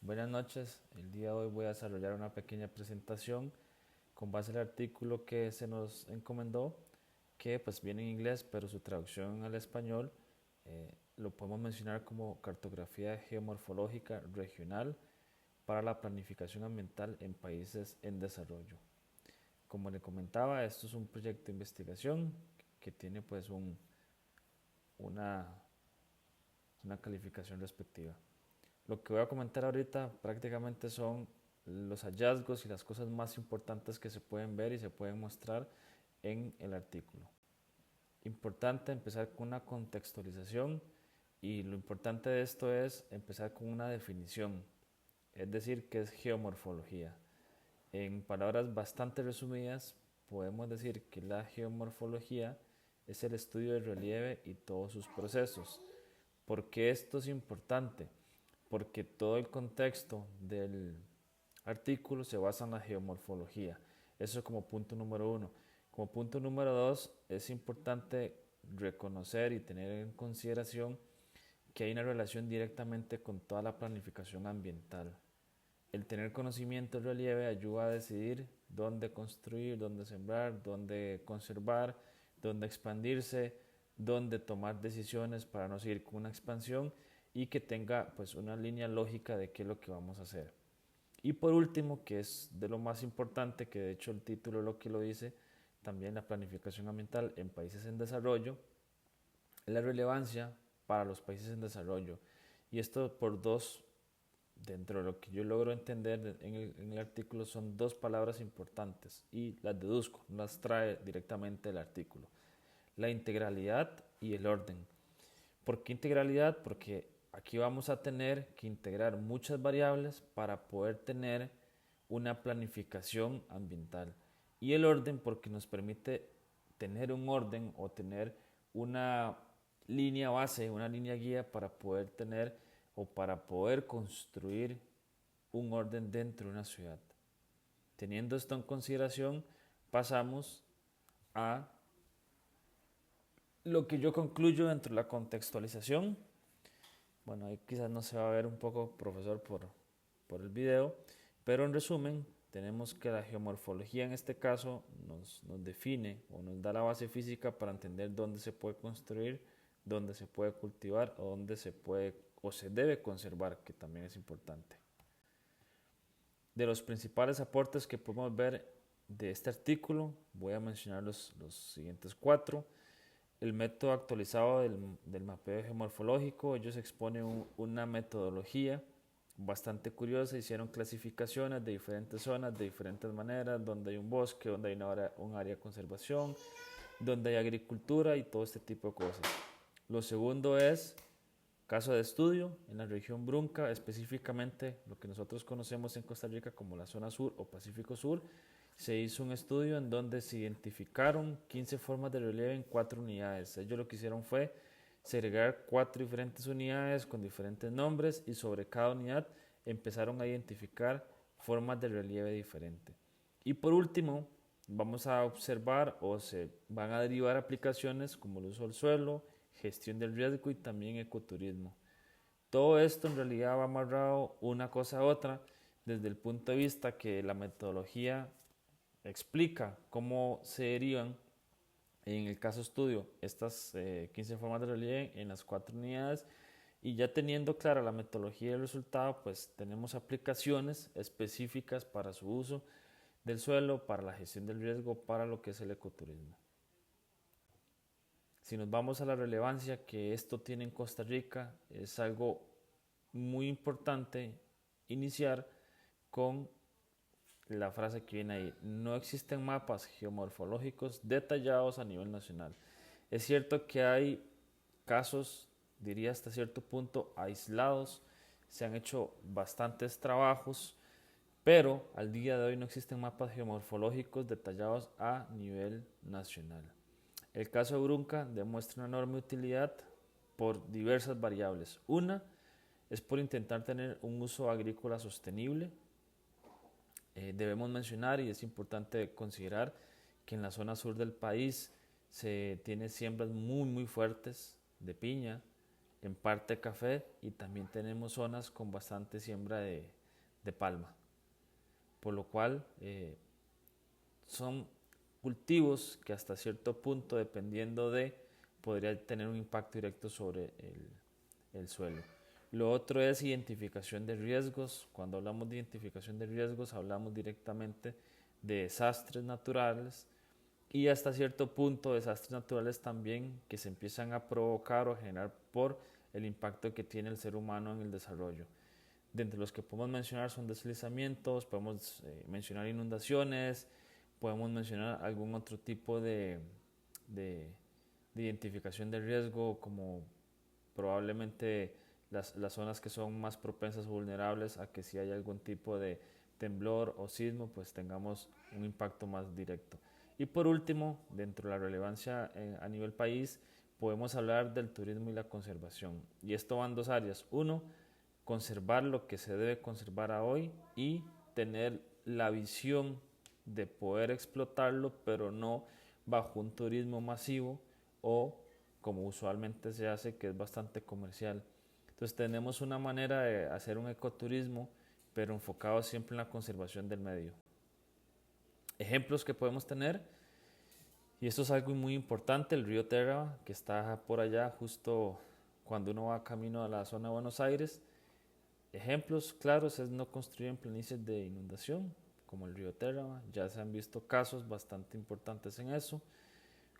Buenas noches, el día de hoy voy a desarrollar una pequeña presentación con base al artículo que se nos encomendó, que pues viene en inglés, pero su traducción al español lo podemos mencionar como cartografía geomorfológica regional para la planificación ambiental en países en desarrollo. Como le comentaba, esto es un proyecto de investigación que tiene pues una, una calificación respectiva. Lo que voy a comentar ahorita prácticamente son los hallazgos y las cosas más importantes que se pueden ver y se pueden mostrar en el artículo. Importante empezar con una contextualización y lo importante de esto es empezar con una definición, es decir, qué es geomorfología. En palabras bastante resumidas, podemos decir que la geomorfología es el estudio del relieve y todos sus procesos. ¿Por qué esto es importante? Porque todo el contexto del artículo se basa en la geomorfología. Eso como punto número uno. Como punto número dos, es importante reconocer y tener en consideración que hay una relación directamente con toda la planificación ambiental. El tener conocimiento del relieve ayuda a decidir dónde construir, dónde sembrar, dónde conservar, dónde expandirse, dónde tomar decisiones para no seguir con una expansión y que tenga pues una línea lógica de qué es lo que vamos a hacer. Y por último, que es de lo más importante, que de hecho el título lo que lo dice, también la planificación ambiental en países en desarrollo, es la relevancia para los países en desarrollo. Y esto por dos, dentro de lo que yo logro entender en el artículo, son dos palabras importantes y las deduzco, no las trae directamente el artículo. La integralidad y el orden. ¿Por qué integralidad? Porque aquí vamos a tener que integrar muchas variables para poder tener una planificación ambiental. Y el orden porque nos permite tener un orden o tener una línea base, una línea guía para poder tener o para poder construir un orden dentro de una ciudad. Teniendo esto en consideración, pasamos a lo que yo concluyo dentro de la contextualización. Bueno, ahí quizás no se va a ver un poco, profesor, por el video, pero en resumen, tenemos que la geomorfología en este caso nos define o nos da la base física para entender dónde se puede construir, dónde se puede cultivar o dónde se puede o se debe conservar, que también es importante. De los principales aportes que podemos ver de este artículo, voy a mencionar los siguientes cuatro. El método actualizado del mapeo geomorfológico, ellos exponen una metodología bastante curiosa, hicieron clasificaciones de diferentes zonas, de diferentes maneras, donde hay un bosque, donde hay un área de conservación, donde hay agricultura y todo este tipo de cosas. Lo segundo es caso de estudio en la región Brunca, específicamente lo que nosotros conocemos en Costa Rica como la zona sur o Pacífico Sur. Se hizo un estudio en donde se identificaron 15 formas de relieve en 4 unidades. Ellos lo que hicieron fue segregar 4 diferentes unidades con diferentes nombres y sobre cada unidad empezaron a identificar formas de relieve diferente. Y por último, vamos a observar o se van a derivar aplicaciones como el uso del suelo, gestión del riesgo y también ecoturismo. Todo esto en realidad va amarrado una cosa a otra desde el punto de vista que la metodología explica cómo se derivan en el caso estudio estas 15 formas de relieve en las 4 unidades y ya teniendo clara la metodología y el resultado, pues tenemos aplicaciones específicas para su uso del suelo, para la gestión del riesgo, para lo que es el ecoturismo. Si nos vamos a la relevancia que esto tiene en Costa Rica, es algo muy importante iniciar con la frase que viene ahí. No existen mapas geomorfológicos detallados a nivel nacional. Es cierto que hay casos, diría hasta cierto punto, aislados. Se han hecho bastantes trabajos, pero al día de hoy no existen mapas geomorfológicos detallados a nivel nacional. El caso de Brunca demuestra una enorme utilidad por diversas variables. Una es por intentar tener un uso agrícola sostenible. Debemos mencionar y es importante considerar que en la zona sur del país se tiene siembras muy fuertes de piña, en parte café y también tenemos zonas con bastante siembra de palma, por lo cual son cultivos que hasta cierto punto, dependiendo de, podría tener un impacto directo sobre el suelo. Lo otro es identificación de riesgos. Cuando hablamos de identificación de riesgos, hablamos directamente de desastres naturales y hasta cierto punto desastres naturales también que se empiezan a provocar o generar por el impacto que tiene el ser humano en el desarrollo. De entre los que podemos mencionar son deslizamientos, podemos mencionar inundaciones, podemos mencionar algún otro tipo de, de identificación de riesgo, como probablemente las zonas que son más propensas o vulnerables a que si hay algún tipo de temblor o sismo, pues tengamos un impacto más directo. Y por último, dentro de la relevancia a nivel país, podemos hablar del turismo y la conservación. Y esto va en dos áreas. Uno, conservar lo que se debe conservar a hoy y tener la visión de poder explotarlo, pero no bajo un turismo masivo o como usualmente se hace, que es bastante comercial. Entonces tenemos una manera de hacer un ecoturismo, pero enfocado siempre en la conservación del medio. Ejemplos que podemos tener, y esto es algo muy importante, el río Terra, que está por allá justo cuando uno va camino a la zona de Buenos Aires. Ejemplos claros es no construir en planicies de inundación, como el río Terra, ya se han visto casos bastante importantes en eso.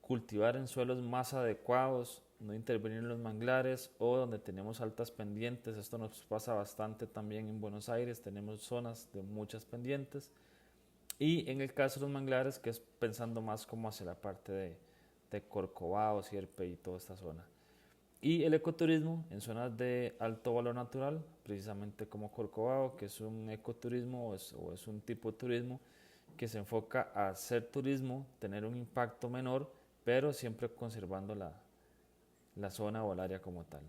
Cultivar en suelos más adecuados, no intervenir en los manglares o donde tenemos altas pendientes. Esto nos pasa bastante también en Buenos Aires, tenemos zonas de muchas pendientes. Y en el caso de los manglares, que es pensando más como hacia la parte de Corcovado, Sierpe y toda esta zona. Y el ecoturismo en zonas de alto valor natural, precisamente como Corcovado, que es un ecoturismo o es un tipo de turismo que se enfoca a hacer turismo, tener un impacto menor, pero siempre conservando la zona o el área como tal.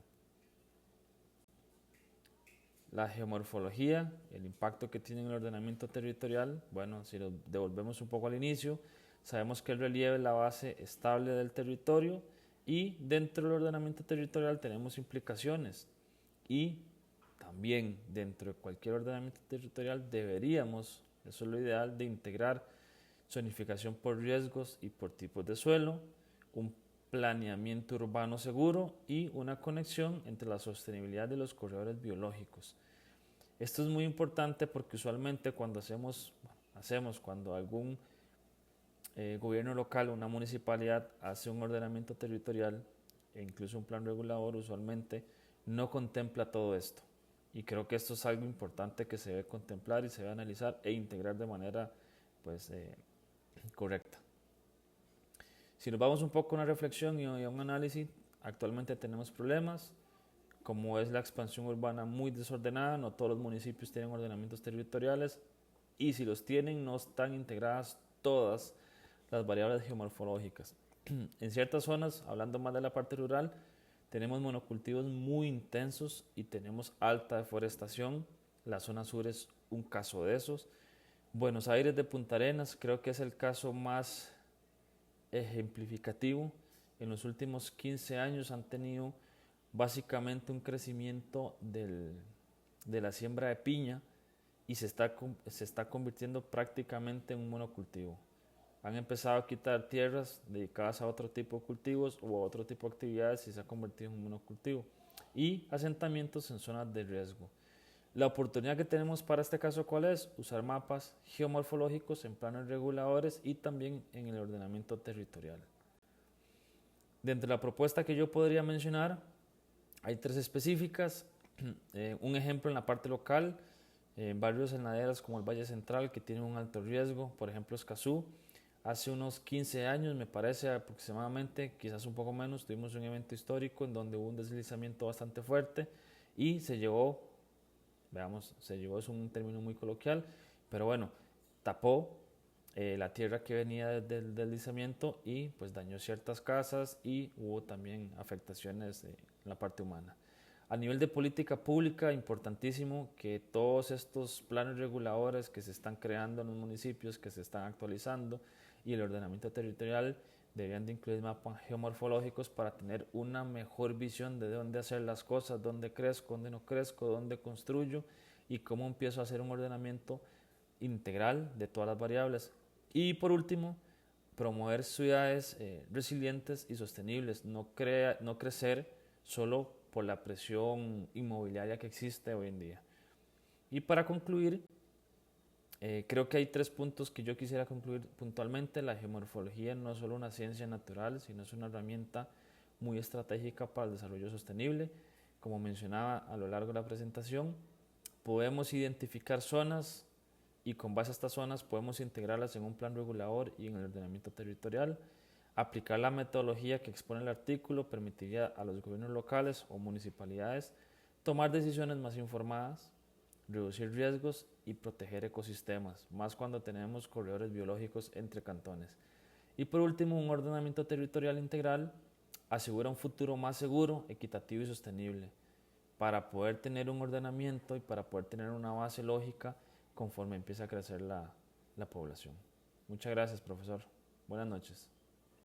La geomorfología, el impacto que tiene en el ordenamiento territorial. Bueno, si nos devolvemos un poco al inicio, sabemos que el relieve es la base estable del territorio y dentro del ordenamiento territorial tenemos implicaciones y también dentro de cualquier ordenamiento territorial deberíamos, eso es lo ideal, de integrar zonificación por riesgos y por tipos de suelo, un planeamiento urbano seguro y una conexión entre la sostenibilidad de los corredores biológicos. Esto es muy importante porque usualmente cuando cuando algún gobierno local o una municipalidad hace un ordenamiento territorial e incluso un plan regulador, usualmente no contempla todo esto. Y creo que esto es algo importante que se debe contemplar y se debe analizar e integrar de manera pues, correcta. Si nos vamos un poco a una reflexión y a un análisis, actualmente tenemos problemas, como es la expansión urbana muy desordenada, no todos los municipios tienen ordenamientos territoriales y si los tienen no están integradas todas las variables geomorfológicas. En ciertas zonas, hablando más de la parte rural, tenemos monocultivos muy intensos y tenemos alta deforestación. La zona sur es un caso de esos. Buenos Aires de Punta Arenas creo que es el caso más ejemplificativo. En los últimos 15 años han tenido básicamente un crecimiento de la siembra de piña y se está convirtiendo prácticamente en un monocultivo. Han empezado a quitar tierras dedicadas a otro tipo de cultivos o a otro tipo de actividades y se ha convertido en un monocultivo. Y asentamientos en zonas de riesgo. La oportunidad que tenemos para este caso, ¿cuál es? Usar mapas geomorfológicos en planes reguladores y también en el ordenamiento territorial. Dentro de la propuesta que yo podría mencionar, hay tres específicas. Un ejemplo en la parte local, barrios en laderas como el Valle Central que tienen un alto riesgo, por ejemplo Escazú. Hace unos 15 años, me parece aproximadamente, quizás un poco menos, tuvimos un evento histórico en donde hubo un deslizamiento bastante fuerte y se llevó, es un término muy coloquial, pero bueno, tapó la tierra que venía del deslizamiento y pues dañó ciertas casas y hubo también afectaciones en la parte humana. A nivel de política pública, importantísimo que todos estos planes reguladores que se están creando en los municipios, que se están actualizando y el ordenamiento territorial deberían de incluir mapas geomorfológicos para tener una mejor visión de dónde hacer las cosas, dónde crezco, dónde no crezco, dónde construyo y cómo empiezo a hacer un ordenamiento integral de todas las variables. Y por último, promover ciudades resilientes y sostenibles, no crecer solo por la presión inmobiliaria que existe hoy en día. Y para concluir, creo que hay 3 puntos que yo quisiera concluir puntualmente. La geomorfología no es solo una ciencia natural, sino es una herramienta muy estratégica para el desarrollo sostenible. Como mencionaba a lo largo de la presentación, podemos identificar zonas y con base a estas zonas podemos integrarlas en un plan regulador y en el ordenamiento territorial. Aplicar la metodología que expone el artículo permitiría a los gobiernos locales o municipalidades tomar decisiones más informadas, reducir riesgos y proteger ecosistemas, más cuando tenemos corredores biológicos entre cantones. Y por último, un ordenamiento territorial integral asegura un futuro más seguro, equitativo y sostenible, para poder tener un ordenamiento y para poder tener una base lógica conforme empieza a crecer la población. Muchas gracias, profesor. Buenas noches.